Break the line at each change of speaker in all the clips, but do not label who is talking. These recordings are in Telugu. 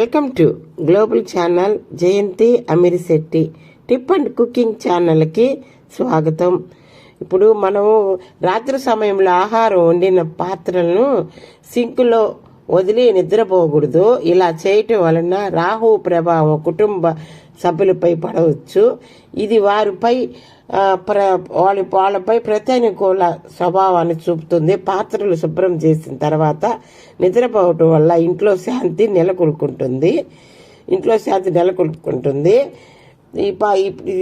Welcome to global channel Jayanti Amirisetti tip and cooking ఛానల్కి స్వాగతం. ఇప్పుడు మనము రాత్రి సమయంలో ఆహారం వండిన పాత్రలను సింకులో వదిలి నిద్రపోకూడదు. ఇలా చేయటం వలన రాహు ప్రభావం కుటుంబ సభ్యులపై పడవచ్చు. ఇది వారిపై వాళ్ళపై ప్రతికూల స్వభావాన్ని చూపుతుంది. పాత్రలు శుభ్రం చేసిన తర్వాత నిద్రపోవటం వల్ల ఇంట్లో శాంతి నెలకొల్పుకుంటుంది. ఈ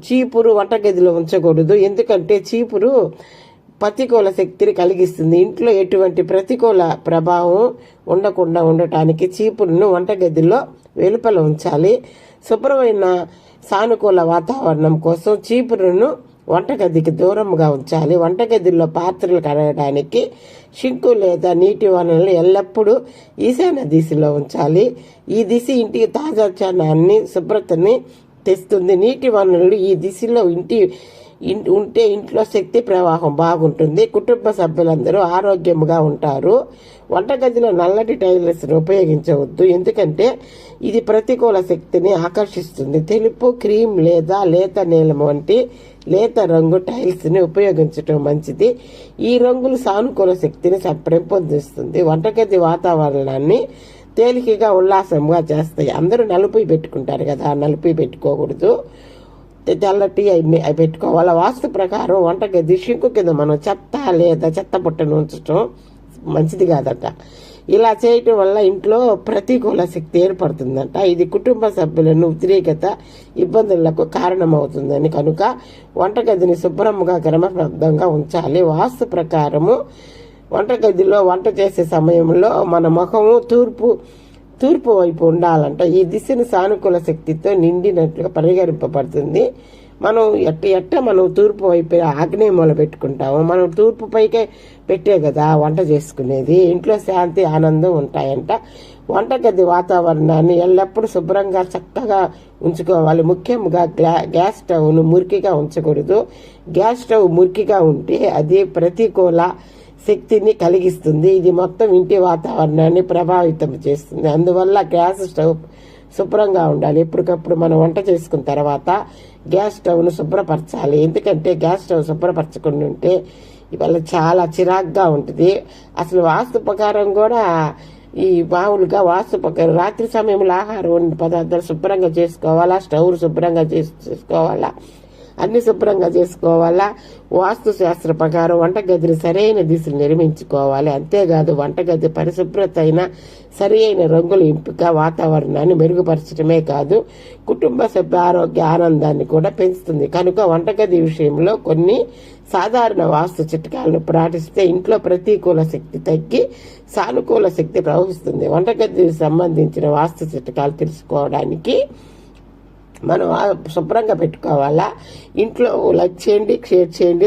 చీపురు వంటగదిలో ఉంచకూడదు. ఎందుకంటే చీపురు ప్రతికూల శక్తిని కలిగిస్తుంది. ఇంట్లో ఎటువంటి ప్రతికూల ప్రభావం ఉండకుండా ఉండటానికి చీపురును వంటగదిలో వెలుపల ఉంచాలి. శుభ్రమైన సానుకూల వాతావరణం కోసం చీపురును వంటగదికి దూరంగా ఉంచాలి. వంటగదిలో పాత్రలు కడగడానికి షింకు లేదా నీటి వనరులు ఎల్లప్పుడూ ఈశాన్య దిశలో ఉంచాలి. ఈ దిశ ఇంటికి తాజాతనాన్ని శుభ్రతని తెస్తుంది. నీటి వనరులు ఈ దిశలో ఉంటే ఇంట్లో శక్తి ప్రవాహం బాగుంటుంది. కుటుంబ సభ్యులందరూ ఆరోగ్యంగా ఉంటారు. వంటగదిలో నల్లటి టైల్స్ను ఉపయోగించవద్దు, ఎందుకంటే ఇది ప్రతికూల శక్తిని ఆకర్షిస్తుంది. తెలుపు, క్రీమ్ లేదా లేత నీలం వంటి లేత రంగు టైల్స్ని ఉపయోగించడం మంచిది. ఈ రంగులు సానుకూల శక్తిని పెంపొందిస్తుంది. వంటగది వాతావరణాన్ని తేలికగా ఉల్లాసంగా చేస్తాయి. అందరూ నలుపు పెట్టుకుంటారు కదా, నలుపు పెట్టుకోకూడదు. తెల్లటి అవి పెట్టుకోవాలి. వాస్తు ప్రకారం వంటగది షింకు కింద మనం చెత్త లేదా చెత్త పుట్టను ఉంచడం మంచిది కాదట. ఇలా చేయటం వల్ల ఇంట్లో ప్రతికూల శక్తి ఏర్పడుతుందంట. ఇది కుటుంబ సభ్యులను ఉద్రేకత ఇబ్బందులకు కారణమవుతుందని కనుక వంటగదిని శుభ్రంగా క్రమబద్ధంగా ఉంచాలి. వాస్తు ప్రకారము వంటగదిలో వంట చేసే సమయంలో మన ముఖము తూర్పు వైపు ఉండాలంట. ఈ దిశను సానుకూల శక్తితో నిండినట్లుగా పరిగణింపబడుతుంది. మనం మనం తూర్పు వైపు ఆగ్నేయ మూల పెట్టుకుంటాము. మనం తూర్పు పైకే పెట్టే కదా వంట చేసుకునేది. ఇంట్లో శాంతి, ఆనందం ఉంటాయంట. వంటగది వాతావరణాన్ని ఎల్లప్పుడూ శుభ్రంగా చక్కగా ఉంచుకోవాలి. ముఖ్యంగా గ్యాస్ స్టవ్ను మురికిగా ఉంచకూడదు. గ్యాస్ స్టవ్ మురికిగా ఉంటే అది ప్రతికూల శక్తిని కలిగిస్తుంది. ఇది మొత్తం ఇంటి వాతావరణాన్ని ప్రభావితం చేస్తుంది. అందువల్ల గ్యాస్ స్టవ్ శుభ్రంగా ఉండాలి. ఎప్పటికప్పుడు మనం వంట చేసుకున్న తర్వాత గ్యాస్ స్టవ్ను శుభ్రపరచాలి. ఎందుకంటే గ్యాస్ స్టవ్ శుభ్రపరచకుండా ఉంటే ఇవాళ చాలా చిరాగ్గా ఉంటుంది. అసలు వాస్తు ప్రకారం కూడా ఈ మామూలుగా వాస్తు ప్రకారం రాత్రి సమయంలో ఆహారం వండిన పదార్థాలు శుభ్రంగా చేసుకోవాలా, స్టవ్ శుభ్రంగా చేసుకోవాలా, అన్ని శుభ్రంగా చేసుకోవాలా. వాస్తు శాస్త్ర ప్రకారం వంటగదిని సరైన దిశలు నిర్మించుకోవాలి. అంతేకాదు వంటగది పరిశుభ్రత అయిన సరి అయిన రంగుల ఎంపిక వాతావరణాన్ని మెరుగుపరచడమే కాదు, కుటుంబ సభ్య ఆరోగ్య ఆనందాన్ని కూడా పెంచుతుంది. కనుక వంటగది విషయంలో కొన్ని సాధారణ వాస్తు చిట్కాలను పాటిస్తే ఇంట్లో ప్రతికూల శక్తి తగ్గి సానుకూల శక్తి ప్రవహిస్తుంది. వంటగదికి సంబంధించిన వాస్తు చిట్కాలు తెలుసుకోవడానికి మనం శుభ్రంగా పెట్టుకోవాలా. ఇంట్లో లైక్ చేయండి, షేర్ చేయండి.